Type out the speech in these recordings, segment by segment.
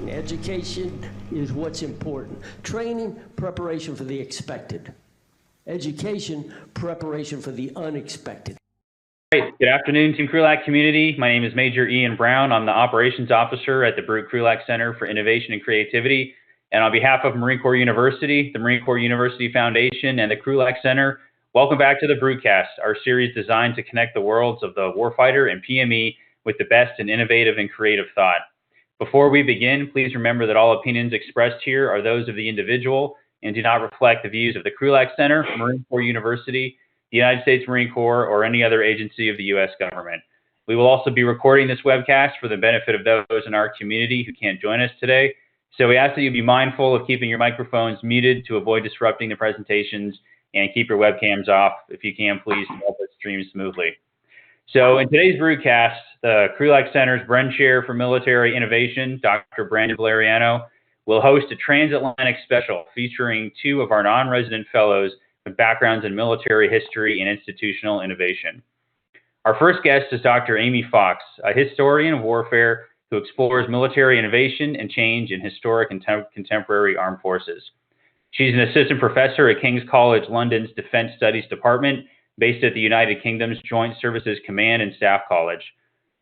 Education is what's important. Training, preparation for the expected. Education, preparation for the unexpected. Great. Good afternoon, Team Krulak community. My name is Major Ian Brown. I'm the Operations Officer at the Brute Krulak Center for Innovation and Creativity. And on behalf of Marine Corps University, the Marine Corps University Foundation, and the Krulak Center, welcome back to the Brutecast, our series designed to connect the worlds of the warfighter and PME with the best in innovative and creative thought. Before we begin, please remember that all opinions expressed here are those of the individual and do not reflect the views of the Krulak Center, Marine Corps University, the United States Marine Corps, or any other agency of the U.S. government. We will also be recording this webcast for the benefit of those in our community who can't join us today. So we ask that you be mindful of keeping your microphones muted to avoid disrupting the presentations, and keep your webcams off if you can, please, to help us stream smoothly. So in today's Brutecast, the Krulak Center's Bren Chair for Military Innovation, Dr. Brandon Valeriano, will host a transatlantic special featuring two of our non-resident fellows with backgrounds in military history and institutional innovation. Our first guest is Dr. Aimee Fox, a historian of warfare who explores military innovation and change in historic and contemporary armed forces. She's an assistant professor at King's College London's Defense Studies Department, based at the United Kingdom's Joint Services Command and Staff College.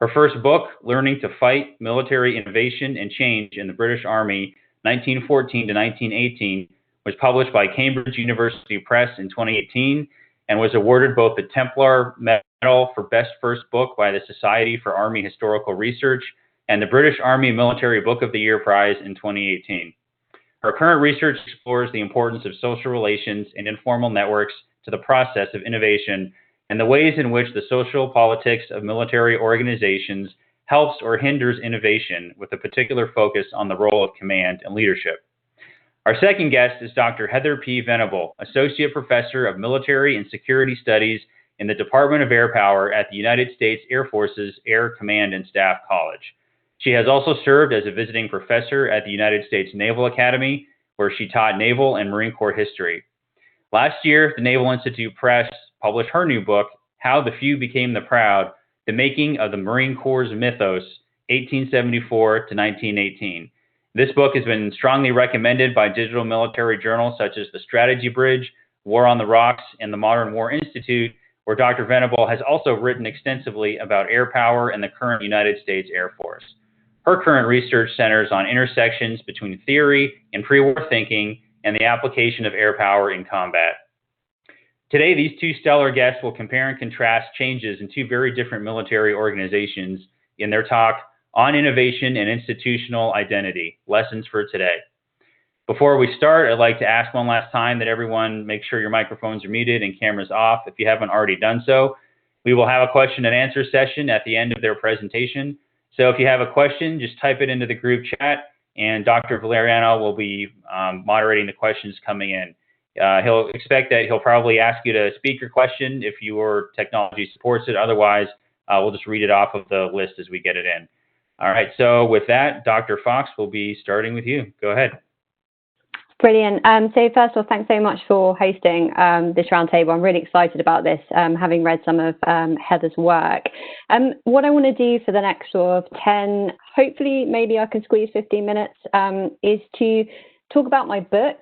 Her first book, Learning to Fight: Military Innovation and Change in the British Army, 1914 to 1918, was published by Cambridge University Press in 2018 and was awarded both the Templar Medal for Best First Book by the Society for Army Historical Research and the British Army Military Book of the Year Prize in 2018. Her current research explores the importance of social relations and informal networks to the process of innovation and the ways in which the social politics of military organizations helps or hinders innovation, with a particular focus on the role of command and leadership. Our second guest is Dr. Heather P. Venable, Associate Professor of Military and Security Studies in the Department of Air Power at the United States Air Force's Air Command and Staff College. She has also served as a visiting professor at the United States Naval Academy, where she taught naval and Marine Corps history. Last year, the Naval Institute Press published her new book, How the Few Became the Proud: The Making of the Marine Corps' Mythos, 1874 to 1918. This book has been strongly recommended by digital military journals such as The Strategy Bridge, War on the Rocks, and the Modern War Institute, where Dr. Venable has also written extensively about air power and the current United States Air Force. Her current research centers on intersections between theory and pre-war thinking and the application of air power in combat. Today, these two stellar guests will compare and contrast changes in two very different military organizations in their talk on innovation and institutional identity, lessons for today. Before we start, I'd like to ask one last time that everyone make sure your microphones are muted and cameras off if you haven't already done so. We will have a question and answer session at the end of their presentation. So if you have a question, just type it into the group chat, and Dr. Valeriano will be moderating the questions coming in. He'll expect that he'll probably ask you to speak your question if your technology supports it. Otherwise, we'll just read it off of the list as we get it in. All right, so with that, Dr. Fox, will be starting with you. Go ahead. Brilliant. So first of all, thanks so much for hosting this roundtable. I'm really excited about this, having read some of Heather's work. What I want to do for the next sort of 10, hopefully maybe I can squeeze 15 minutes, is to talk about my book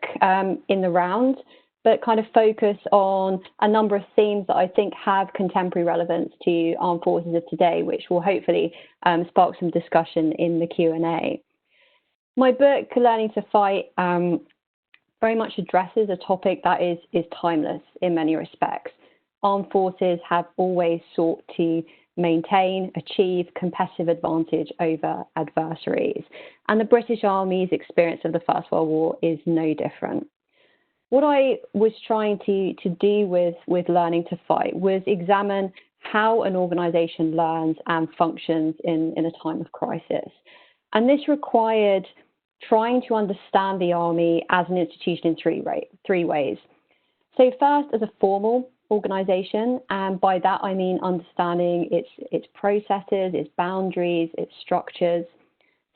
in the round, but kind of focus on a number of themes that I think have contemporary relevance to armed forces of today, which will hopefully spark some discussion in the Q&A. My book, Learning to Fight, very much addresses a topic that is timeless in many respects. Armed forces have always sought to maintain, achieve competitive advantage over adversaries. And the British Army's experience of the First World War is no different. What I was trying to do with Learning to Fight was examine how an organization learns and functions in a time of crisis. And this required trying to understand the Army as an institution in three ways. So first, as a formal organization, and by that I mean understanding its processes, its boundaries, its structures.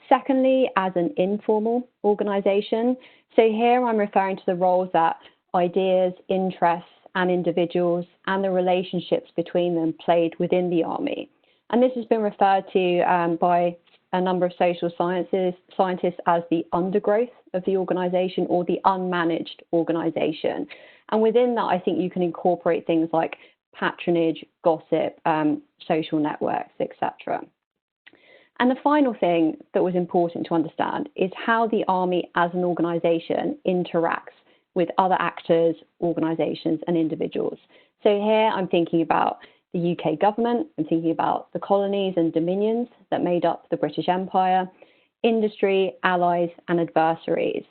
Secondly, as an informal organization. So here I'm referring to the roles that ideas, interests, and individuals and the relationships between them played within the Army. And this has been referred to by a number of social scientists as the undergrowth of the organization or the unmanaged organization. And within that, I think you can incorporate things like patronage, gossip, social networks, etc. And the final thing that was important to understand is how the Army as an organization interacts with other actors, organizations, and individuals. So here I'm thinking about the UK government, I'm thinking about the colonies and dominions that made up the British Empire, industry, allies, and adversaries.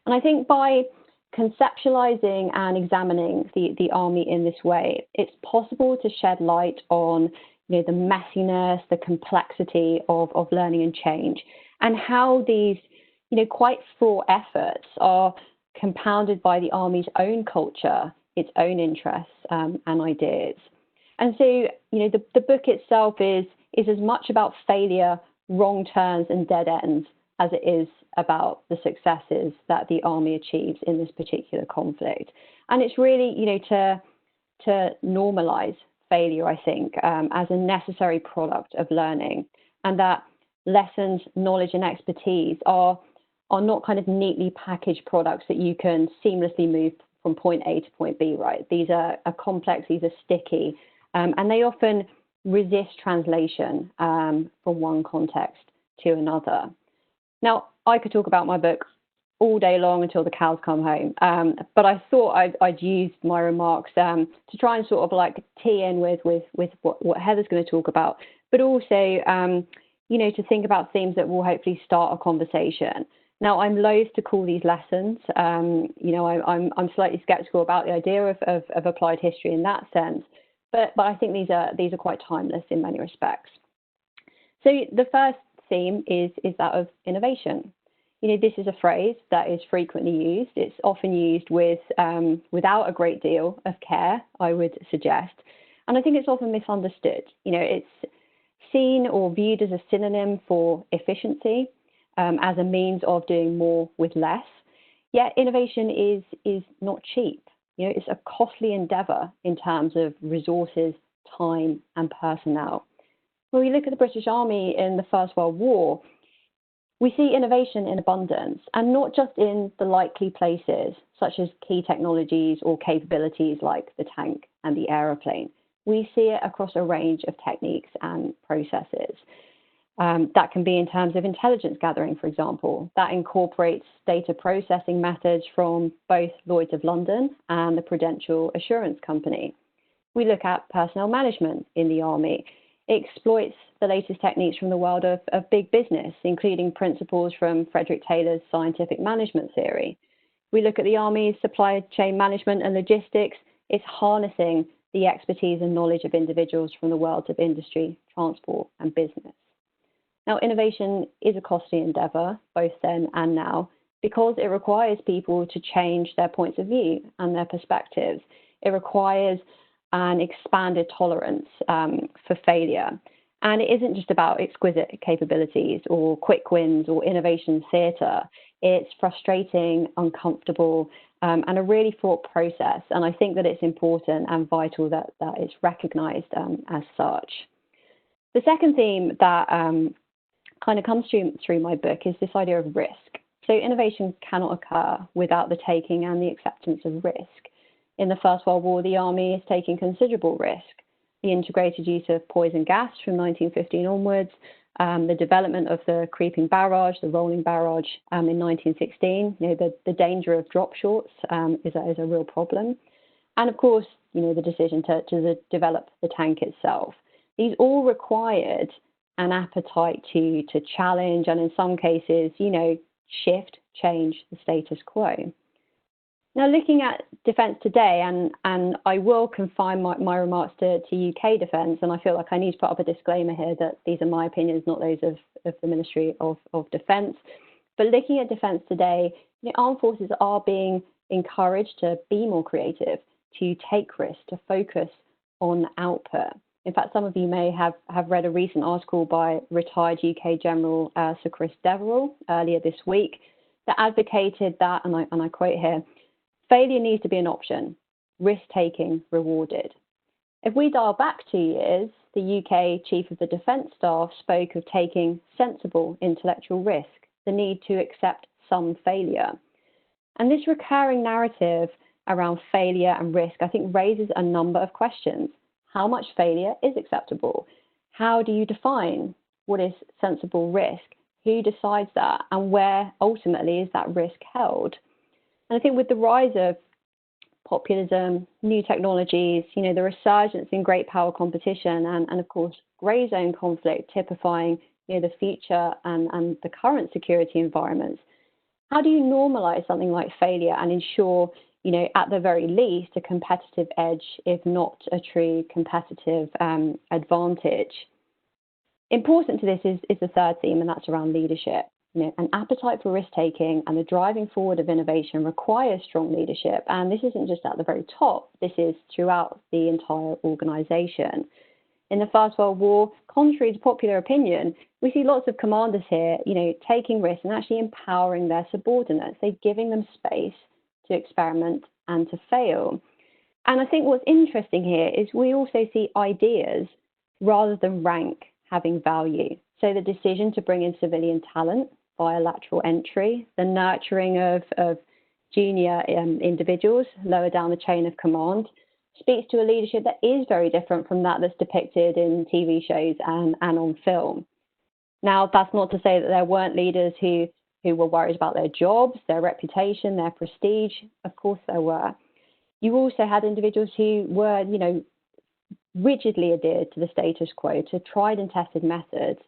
And I think by conceptualizing and examining the Army in this way, it's possible to shed light on the messiness, the complexity of learning and change, and how these quite fraught efforts are compounded by the Army's own culture, its own interests and ideas. And so, the book itself is as much about failure, wrong turns, and dead ends as it is about the successes that the Army achieves in this particular conflict. And it's really, to normalize failure, I think, as a necessary product of learning, and that lessons, knowledge, and expertise are not kind of neatly packaged products that you can seamlessly move from point A to point B, right? These are complex, these are sticky, and they often resist translation from one context to another. Now, I could talk about my book all day long until the cows come home, but I thought I'd use my remarks to try and sort of like tee in with what Heather's going to talk about, but also, to think about themes that will hopefully start a conversation. Now, I'm loath to call these lessons. I'm slightly skeptical about the idea of applied history in that sense, but I think these are quite timeless in many respects. So the first theme is that of innovation. This is a phrase that is frequently used. It's often used without a great deal of care, I would suggest, and I think it's often misunderstood. It's seen or viewed as a synonym for efficiency, as a means of doing more with less. Yet innovation is not cheap. It's a costly endeavor in terms of resources, time, and personnel. When we look at the British Army in the First World War, we see innovation in abundance, and not just in the likely places, such as key technologies or capabilities like the tank and the aeroplane. We see it across a range of techniques and processes. That can be in terms of intelligence gathering, for example. That incorporates data processing methods from both Lloyd's of London and the Prudential Assurance Company. We look at personnel management in the Army. It exploits the latest techniques from the world of big business, including principles from Frederick Taylor's scientific management theory. We look at the Army's supply chain management and logistics. It's harnessing the expertise and knowledge of individuals from the worlds of industry, transport, and business. Now, innovation is a costly endeavor, both then and now, because it requires people to change their points of view and their perspectives. It requires an expanded tolerance for failure. And it isn't just about exquisite capabilities or quick wins or innovation theatre. It's frustrating, uncomfortable, and a really fraught process. And I think that it's important and vital that it's recognised as such. The second theme that kind of comes through my book is this idea of risk. So innovation cannot occur without the taking and the acceptance of risk. In the First World War, the Army is taking considerable risk. The integrated use of poison gas from 1915 onwards, the development of the creeping barrage, the rolling barrage in 1916, the danger of drop shorts is a real problem. And of course, the decision to develop the tank itself. These all required an appetite to challenge and in some cases, shift, change the status quo. Now, looking at defence today, and I will confine my remarks to UK defence, and I feel like I need to put up a disclaimer here that these are my opinions, not those of the Ministry of Defence. But looking at defence today, armed forces are being encouraged to be more creative, to take risks, to focus on output. In fact, some of you may have read a recent article by retired UK General Sir Chris Deverell earlier this week that advocated that, and I quote here, "Failure needs to be an option, risk-taking rewarded." If we dial back 2 years, the UK Chief of the Defence Staff spoke of taking sensible intellectual risk, the need to accept some failure. And this recurring narrative around failure and risk, I think, raises a number of questions. How much failure is acceptable? How do you define what is sensible risk? Who decides that? And where ultimately is that risk held? And I think with the rise of populism, new technologies, the resurgence in great power competition and of course, grey zone conflict typifying the future and the current security environments, how do you normalize something like failure and ensure, at the very least, a competitive edge, if not a true competitive advantage? Important to this is the third theme, and that's around leadership. An appetite for risk-taking and the driving forward of innovation requires strong leadership. And this isn't just at the very top, this is throughout the entire organisation. In the First World War, contrary to popular opinion, we see lots of commanders here, taking risks and actually empowering their subordinates. They're giving them space to experiment and to fail. And I think what's interesting here is we also see ideas rather than rank having value. So the decision to bring in civilian talent via lateral entry, the nurturing of junior individuals lower down the chain of command, speaks to a leadership that is very different from that that's depicted in TV shows and on film. Now, that's not to say that there weren't leaders who were worried about their jobs, their reputation, their prestige. Of course there were. You also had individuals who were, rigidly adhered to the status quo, to tried and tested methods,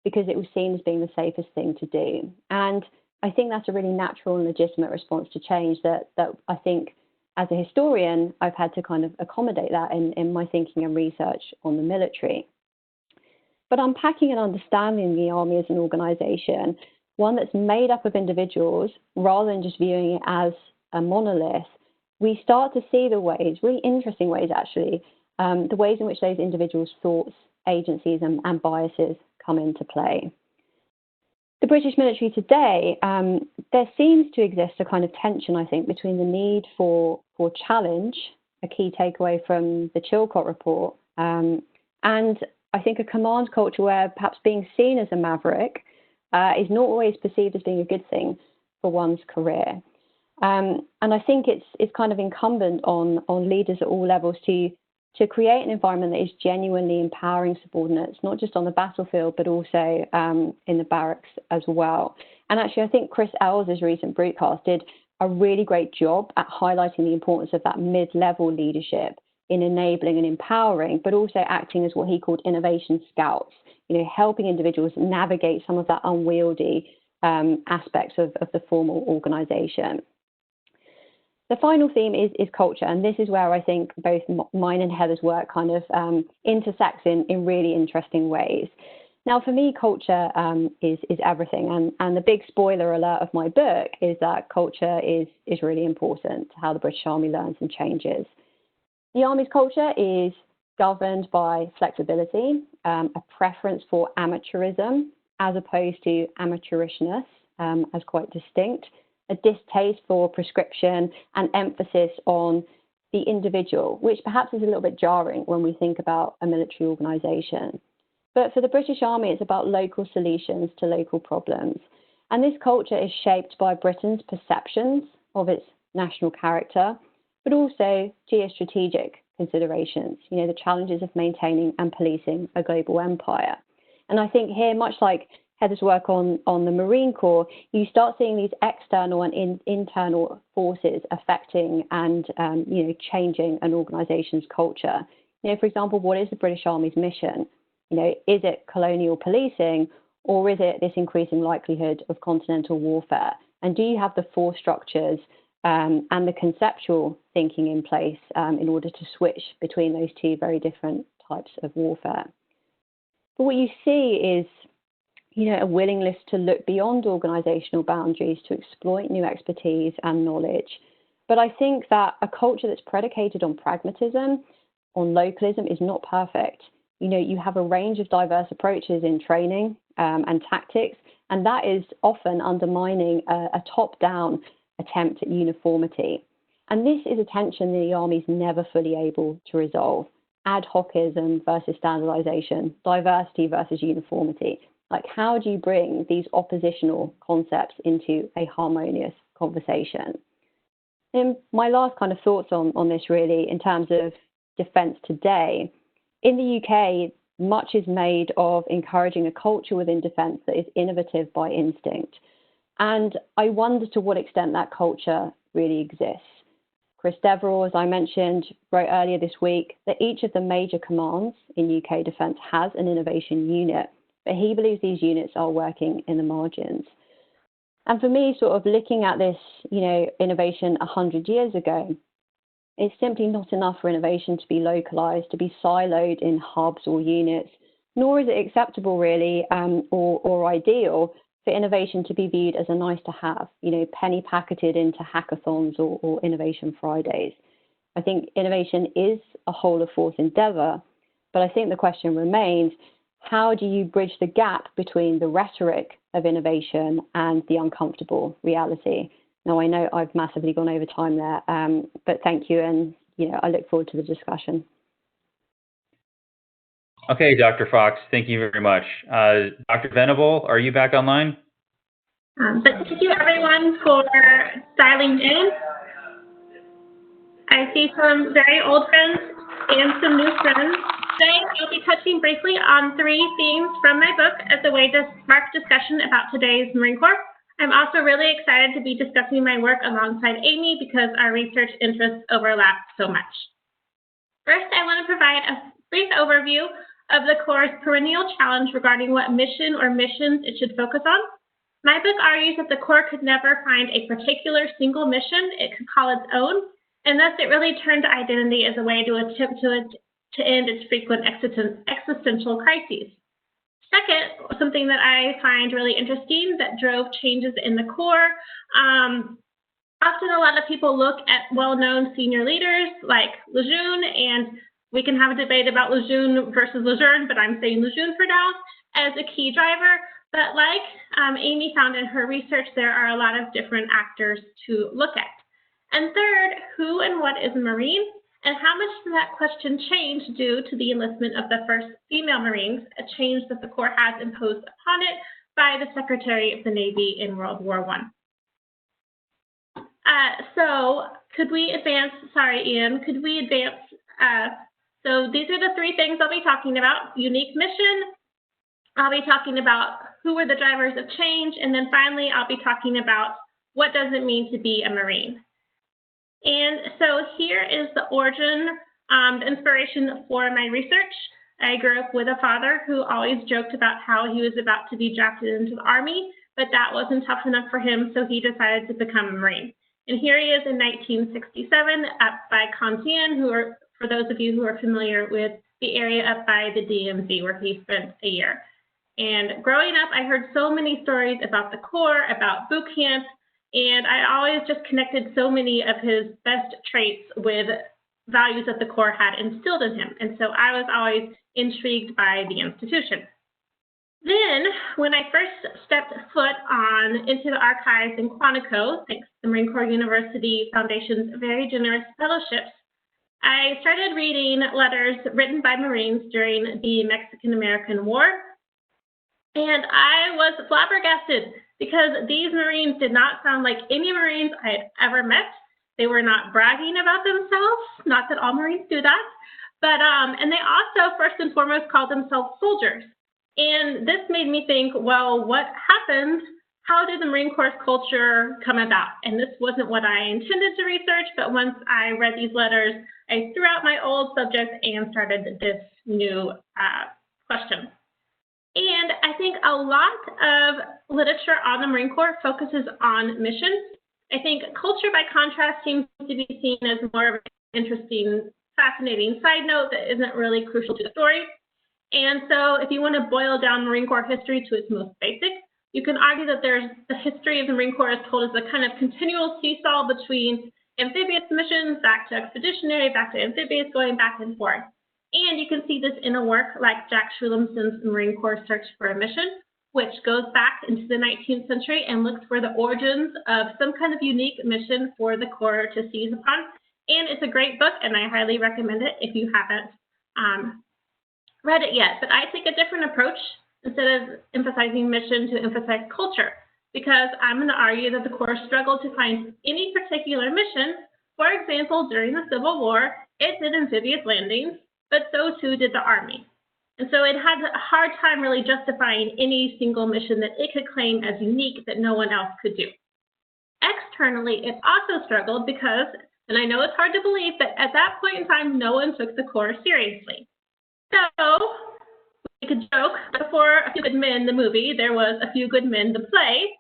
because it was seen as being the safest thing to do. And I think that's a really natural and legitimate response to change that I think, as a historian, I've had to kind of accommodate that in my thinking and research on the military. But unpacking and understanding the Army as an organisation, one that's made up of individuals, rather than just viewing it as a monolith, we start to see the ways, really interesting ways actually, the ways in which those individuals' thoughts, agencies and biases come into play. The British military today, there seems to exist a kind of tension, I think, between the need for challenge, a key takeaway from the Chilcot report, and I think a command culture where perhaps being seen as a maverick is not always perceived as being a good thing for one's career. And I think it's kind of incumbent on leaders at all levels to create an environment that is genuinely empowering subordinates, not just on the battlefield, but also in the barracks as well. And actually, I think Chris Ells's recent broadcast did a really great job at highlighting the importance of that mid-level leadership in enabling and empowering, but also acting as what he called innovation scouts, helping individuals navigate some of that unwieldy aspects of the formal organisation. The final theme is culture, and this is where I think both mine and Heather's work kind of intersects in really interesting ways. Now, for me, culture is everything, and the big spoiler alert of my book is that culture is really important to how the British Army learns and changes. The Army's culture is governed by flexibility, a preference for amateurism as opposed to amateurishness as quite distinct, a distaste for prescription and emphasis on the individual, which perhaps is a little bit jarring when we think about a military organisation. But for the British Army, it's about local solutions to local problems. And this culture is shaped by Britain's perceptions of its national character, but also geostrategic considerations, the challenges of maintaining and policing a global empire. And I think here, much like Heather's work on the Marine Corps, you start seeing these external and internal forces affecting and changing an organisation's culture. For example, what is the British Army's mission? Is it colonial policing, or is it this increasing likelihood of continental warfare? And do you have the force structures and the conceptual thinking in place in order to switch between those two very different types of warfare? But what you see is a willingness to look beyond organisational boundaries to exploit new expertise and knowledge. But I think that a culture that's predicated on pragmatism, on localism, is not perfect. You have a range of diverse approaches in training and tactics, and that is often undermining a top-down attempt at uniformity. And this is a tension the Army is never fully able to resolve. ad hocism versus standardization, diversity versus uniformity. Like, how do you bring these oppositional concepts into a harmonious conversation? And my last kind of thoughts on this really, in terms of defence today, in the UK, much is made of encouraging a culture within defence that is innovative by instinct. And I wonder to what extent that culture really exists. Chris Deverell, as I mentioned, wrote earlier this week that each of the major commands in UK defence has an innovation unit, but he believes these units are working in the margins. And for me, sort of looking at this, innovation 100 years ago, it's simply not enough for innovation to be localized, to be siloed in hubs or units, nor is it acceptable really or ideal for innovation to be viewed as a nice to have, penny packeted into hackathons or Innovation Fridays. I think innovation is a whole of force endeavor, but I think the question remains, how do you bridge the gap between the rhetoric of innovation and the uncomfortable reality? Now, I know I've massively gone over time there, but thank you, and I look forward to the discussion. Okay, Dr. Fox, thank you very much. Dr. Venable, are you back online? Thank you, everyone, for dialing in. I see some very old friends and some new friends. Today, I'll be touching briefly on 3 themes from my book as a way to spark discussion about today's Marine Corps. I'm also really excited to be discussing my work alongside Aimee because our research interests overlap so much. First, I want to provide a brief overview of the Corps' perennial challenge regarding what mission or missions it should focus on. My book argues that the Corps could never find a particular single mission it could call its own, and thus it really turned to identity as a way to attempt to end its frequent existential crises. Second, something that I find really interesting that drove changes in the Corps. Often a lot of people look at well-known senior leaders like Lejeune, and we can have a debate about Lejeune versus Lejeune, but I'm saying Lejeune for now, as a key driver. But like Aimee found in her research, there are a lot of different actors to look at. And third, who and what is a Marine? And how much did that question change due to the enlistment of the first female Marines, a change that the Corps has imposed upon it by the Secretary of the Navy in World War I. So could we advance, sorry, Ian, could we advance? So these are the 3 things I'll be talking about: unique mission, I'll be talking about who were the drivers of change, and then finally I'll be talking about what does it mean to be a Marine. And so here is the origin, the inspiration for my research. I grew up with a father who always joked about how he was about to be drafted into the Army, but that wasn't tough enough for him, so he decided to become a Marine. And here he is in 1967 up by Compiègne, for those of you who are familiar with the area up by the DMZ where he spent a year. And growing up, I heard so many stories about the Corps, about boot camp, and I always just connected so many of his best traits with values that the Corps had instilled in him. And so I was always intrigued by the institution. Then, when I first stepped foot into the archives in Quantico, thanks to the Marine Corps University Foundation's very generous fellowships, I started reading letters written by Marines during the Mexican-American War. And I was flabbergasted because these Marines did not sound like any Marines I had ever met. They were not bragging about themselves, not that all Marines do that, but and they also first and foremost called themselves soldiers. And this made me think, well, what happened? How did the Marine Corps culture come about? And this wasn't what I intended to research, but once I read these letters, I threw out my old subject and started this new question. And I think a lot of literature on the Marine Corps focuses on missions. I think culture, by contrast, seems to be seen as more of an interesting, fascinating side note that isn't really crucial to the story. And so if you want to boil down Marine Corps history to its most basic, you can argue that the history of the Marine Corps is told as a kind of continual seesaw between amphibious missions, back to expeditionary, back to amphibious, going back and forth. And you can see this in a work like Jack Schulemson's Marine Corps Search for a Mission, which goes back into the 19th century and looks for the origins of some kind of unique mission for the Corps to seize upon. And it's a great book, and I highly recommend it if you haven't read it yet, but I take a different approach. Instead of emphasizing mission, to emphasize culture, because I'm going to argue that the Corps struggled to find any particular mission. For example, during the Civil War, it did amphibious landings, but so too did the Army. And so it had a hard time really justifying any single mission that it could claim as unique that no one else could do. Externally, it also struggled because, and I know it's hard to believe, but at that point in time, no one took the Corps seriously. So we could joke, before A Few Good Men, the movie, there was A Few Good Men, the play.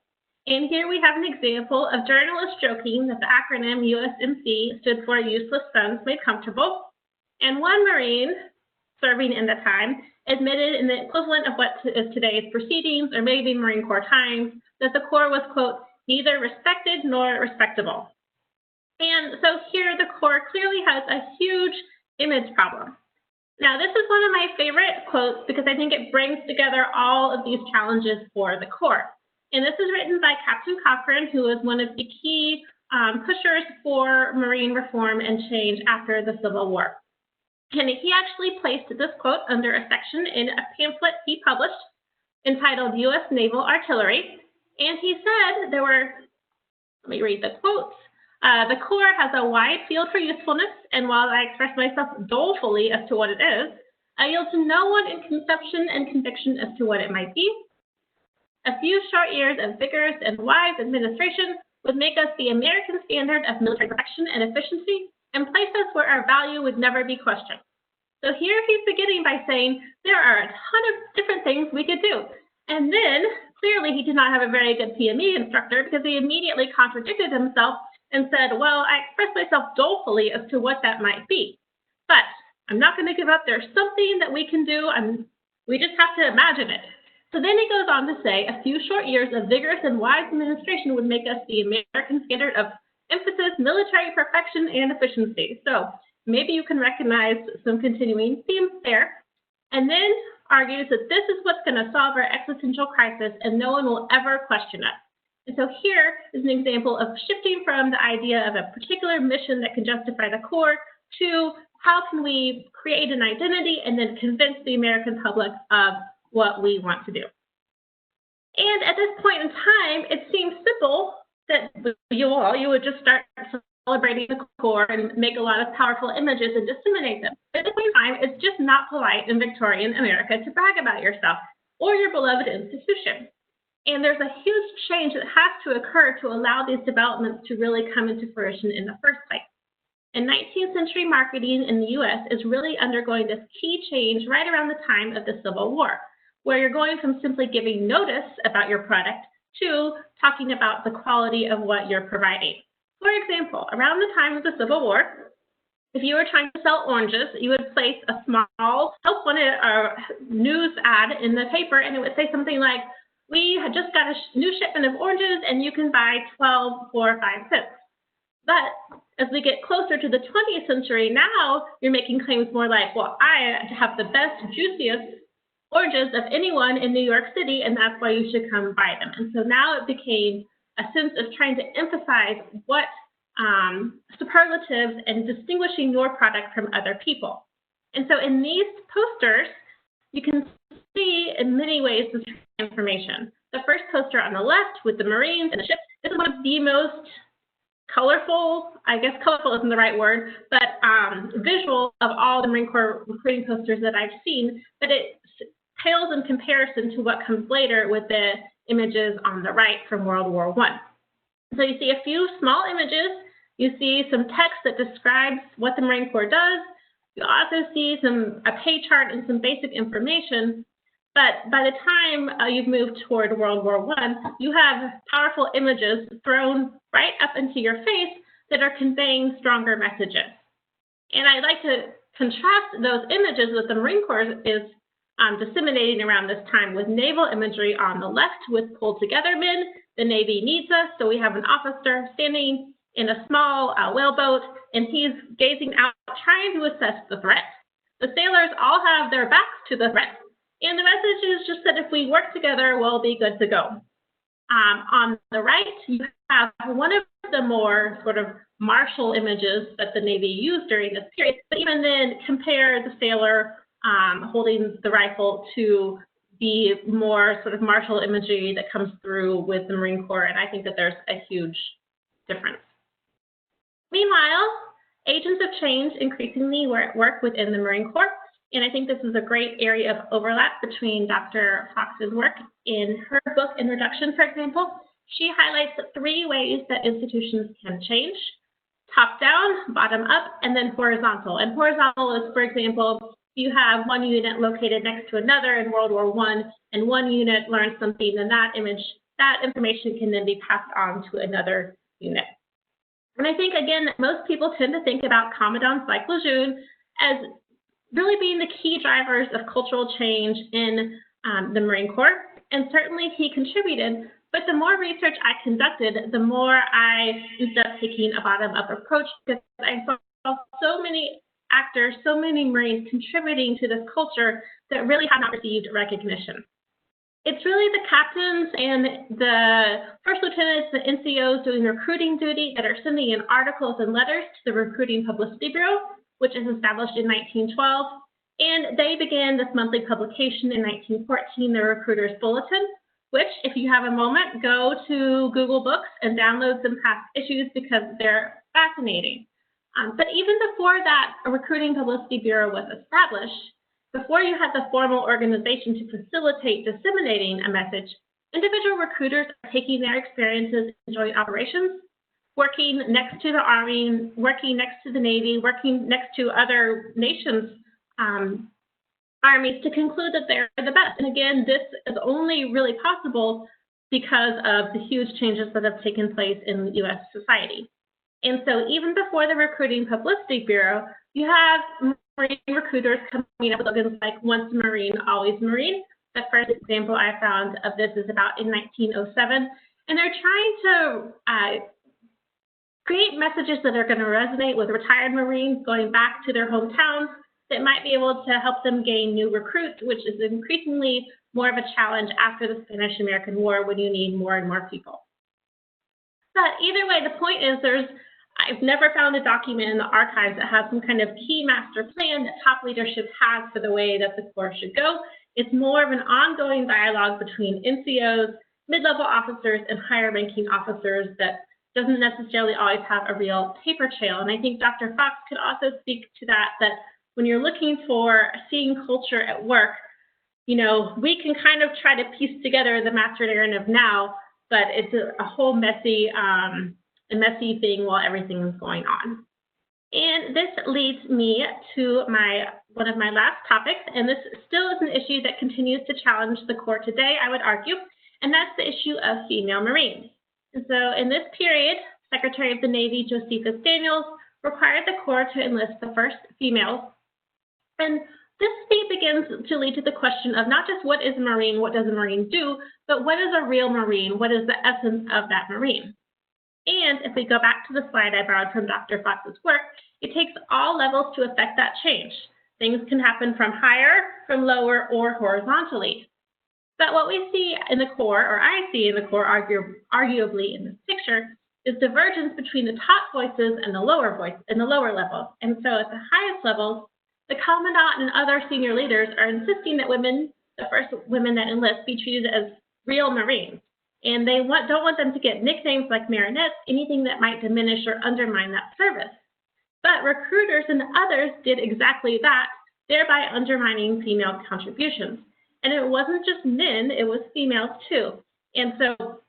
And here we have an example of journalists joking that the acronym USMC stood for Useless Sons Made Comfortable. And one Marine serving in the time admitted in the equivalent of what is today's Proceedings or maybe Marine Corps Times that the Corps was, quote, neither respected nor respectable. And so here the Corps clearly has a huge image problem. Now, this is one of my favorite quotes because I think it brings together all of these challenges for the Corps. And this is written by Captain Cochrane, who was one of the key pushers for Marine reform and change after the Civil War. And he actually placed this quote under a section in a pamphlet he published entitled U.S. Naval Artillery. And he said there were, let me read the quotes. The Corps has a wide field for usefulness, and while I express myself dolefully as to what it is, I yield to no one in conception and conviction as to what it might be. A few short years of vigorous and wise administration would make us the American standard of military perfection and efficiency and place us where our value would never be questioned. So here he's beginning by saying there are a ton of different things we could do. And then clearly he did not have a very good PME instructor because he immediately contradicted himself and said, well, I expressed myself dolefully as to what that might be. But I'm not going to give up. There's something that we can do, and we just have to imagine it. So then he goes on to say, a few short years of vigorous and wise administration would make us the American standard of emphasis, military perfection, and efficiency. So maybe you can recognize some continuing themes there. And then argues that this is what's going to solve our existential crisis, and no one will ever question us. And so here is an example of shifting from the idea of a particular mission that can justify the Corps to how can we create an identity and then convince the American public of what we want to do. And at this point in time, it seems simple that you would just start celebrating the Corps and make a lot of powerful images and disseminate them. But at the same time, it's just not polite in Victorian America to brag about yourself or your beloved institution. And there's a huge change that has to occur to allow these developments to really come into fruition in the first place. And 19th century marketing in the US is really undergoing this key change right around the time of the Civil War, where you're going from simply giving notice about your product to talking about the quality of what you're providing. For example, around the time of the Civil War, if you were trying to sell oranges, you would place a small help wanted news ad in the paper, and it would say something like, we had just got a new shipment of oranges, and you can buy 12 for 5 cents. But as we get closer to the 20th century, now you're making claims more like, well, I have the best, juiciest oranges of anyone in New York City, and that's why you should come buy them. And so now it became a sense of trying to emphasize what superlatives and distinguishing your product from other people. And so in these posters, you can see in many ways this information. The first poster on the left with the Marines and the ships, this is one of the most colorful, I guess colorful isn't the right word, but visual of all the Marine Corps recruiting posters that I've seen, but it pales in comparison to what comes later with the images on the right from World War I. So you see a few small images, you see some text that describes what the Marine Corps does, you also see a pay chart and some basic information. But by the time you've moved toward World War I, you have powerful images thrown right up into your face that are conveying stronger messages. And I'd like to contrast those images that the Marine Corps is disseminating around this time with naval imagery on the left with pulled together men. The Navy needs us, so we have an officer standing in a small whaleboat, and he's gazing out, trying to assess the threat. The sailors all have their backs to the threat. And the message is just that if we work together, we'll be good to go. On the right, you have one of the more sort of martial images that the Navy used during this period, but even then compare the sailor holding the rifle to the more sort of martial imagery that comes through with the Marine Corps, and I think that there's a huge difference. Meanwhile, agents of change increasingly were at work within the Marine Corps, and I think this is a great area of overlap between Dr. Fox's work. In her book, Introduction, for example, she highlights 3 ways that institutions can change: top down, bottom up, and then horizontal. And horizontal is, for example, you have one unit located next to another in World War I, and one unit learns something, then that information can then be passed on to another unit. And I think, again, most people tend to think about commandants like Lejeune as really being the key drivers of cultural change in the Marine Corps, and certainly he contributed. But the more research I conducted, the more I ended up taking a bottom-up approach, because I saw so many actors, so many Marines contributing to this culture that really have not received recognition. It's really the captains and the first lieutenants, the NCOs doing recruiting duty that are sending in articles and letters to the Recruiting Publicity Bureau, which is established in 1912. And they began this monthly publication in 1914, the Recruiter's Bulletin, which, if you have a moment, go to Google Books and download some past issues because they're fascinating. But even before that, a Recruiting Publicity Bureau was established. Before you had the formal organization to facilitate disseminating a message, individual recruiters are taking their experiences in joint operations, working next to the Army, working next to the Navy, working next to other nations' armies to conclude that they're the best. And again, this is only really possible because of the huge changes that have taken place in U.S. society. And so even before the Recruiting Publicity Bureau, you have Marine recruiters coming up with slogans like "Once a Marine, always a Marine." The first example I found of this is about in 1907. And they're trying to create messages that are going to resonate with retired Marines going back to their hometowns that might be able to help them gain new recruits, which is increasingly more of a challenge after the Spanish-American War when you need more and more people. But either way, the point is I've never found a document in the archives that has some kind of key master plan that top leadership has for the way that the Corps should go. It's more of an ongoing dialogue between NCOs, mid-level officers, and higher-ranking officers that doesn't necessarily always have a real paper trail. And I think Dr. Fox could also speak to that when you're looking for seeing culture at work, we can kind of try to piece together the master narrative now, but it's a whole messy thing while everything is going on. And this leads me to one of my last topics, and this still is an issue that continues to challenge the Corps today, I would argue, and that's the issue of female Marines. And so in this period, Secretary of the Navy Josephus Daniels required the Corps to enlist the first females. And this begins to lead to the question of not just what is a Marine, what does a Marine do, but what is a real Marine? What is the essence of that Marine? And if we go back to the slide I borrowed from Dr. Fox's work, it takes all levels to affect that change. Things can happen from higher, from lower, or horizontally. But what we see in the Corps, or I see in the Corps arguably in this picture, is divergence between the top voices and the lower levels. And so at the highest levels, the commandant and other senior leaders are insisting that women, the first women that enlist, be treated as real Marines. And they don't want them to get nicknames like Marinettes, anything that might diminish or undermine that service. But recruiters and others did exactly that, thereby undermining female contributions. And it wasn't just men, it was females too. And so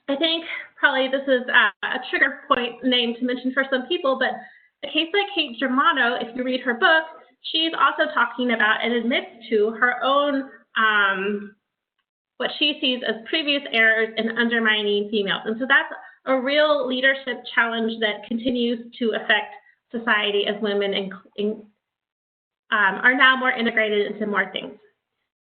I think probably this is a trigger point name to mention for some people, but a case like Kate Germano, if you read her book, she's also talking about and admits to her own what she sees as previous errors in undermining females. And so that's a real leadership challenge that continues to affect society as women are now more integrated into more things.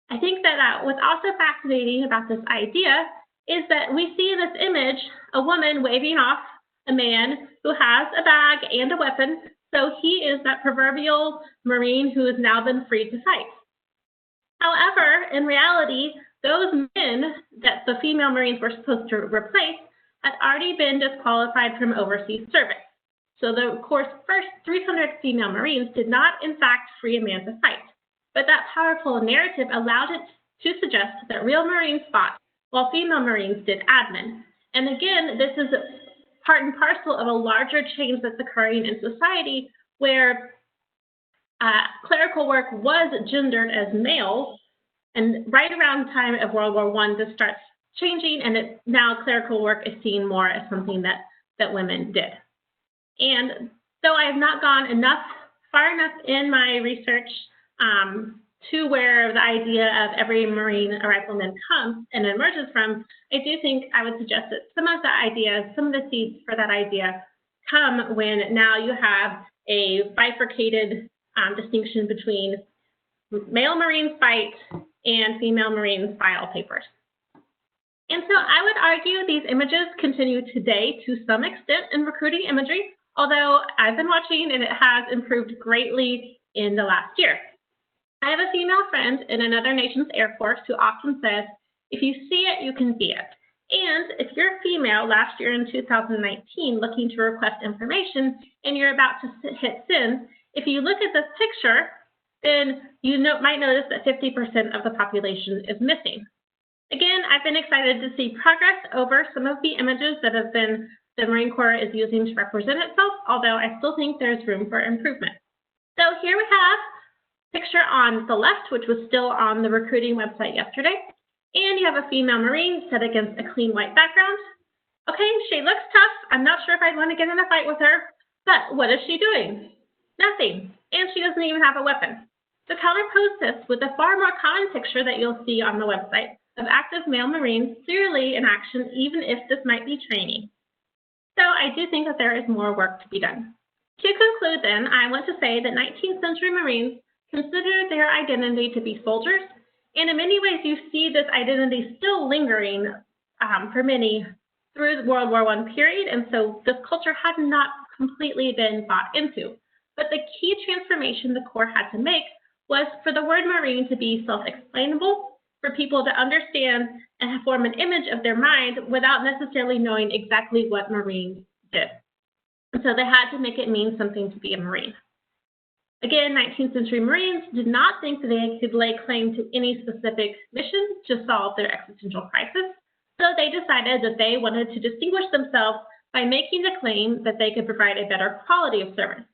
I think that what's also fascinating about this idea is that we see in this image a woman waving off a man who has a bag and a weapon. So he is that proverbial Marine who has now been freed to fight. However, in reality, those men that the female Marines were supposed to replace had already been disqualified from overseas service. So the Corps' first 300 female Marines did not, in fact, free a man to fight. But that powerful narrative allowed it to suggest that real Marines fought, while female Marines did admin. And again, this is part and parcel of a larger change that's occurring in society where clerical work was gendered as male, and right around the time of World War I, this starts changing, and now clerical work is seen more as something that women did. And though I have not gone far enough in my research to where the idea of every Marine or rifleman comes and emerges from, I do think I would suggest that some of the ideas, some of the seeds for that idea come when now you have a bifurcated distinction between male Marines fight and female Marines file papers. And so I would argue these images continue today to some extent in recruiting imagery, although I've been watching and it has improved greatly in the last year. I have a female friend in another nation's Air Force who often says, if you see it, you can be it. And if you're female last year in 2019 looking to request information and you're about to hit send, if you look at this picture, then you might notice that 50% of the population is missing. Again, I've been excited to see progress over some of the images that the Marine Corps is using to represent itself, although I still think there's room for improvement. So here we have a picture on the left, which was still on the recruiting website yesterday. And you have a female Marine set against a clean white background. Okay, she looks tough. I'm not sure if I'd want to get in a fight with her, but what is she doing? Nothing. And she doesn't even have a weapon. To counterpose this with a far more common picture that you'll see on the website of active male Marines clearly in action, even if this might be training. So I do think that there is more work to be done. To conclude then, I want to say that 19th century Marines considered their identity to be soldiers, and in many ways you see this identity still lingering for many through the World War I period, and so this culture had not completely been bought into. But the key transformation the Corps had to make was for the word Marine to be self-explainable, for people to understand and form an image of their mind without necessarily knowing exactly what Marines did. And so they had to make it mean something to be a Marine. Again, 19th century Marines did not think that they could lay claim to any specific mission to solve their existential crisis, so they decided that they wanted to distinguish themselves by making the claim that they could provide a better quality of service.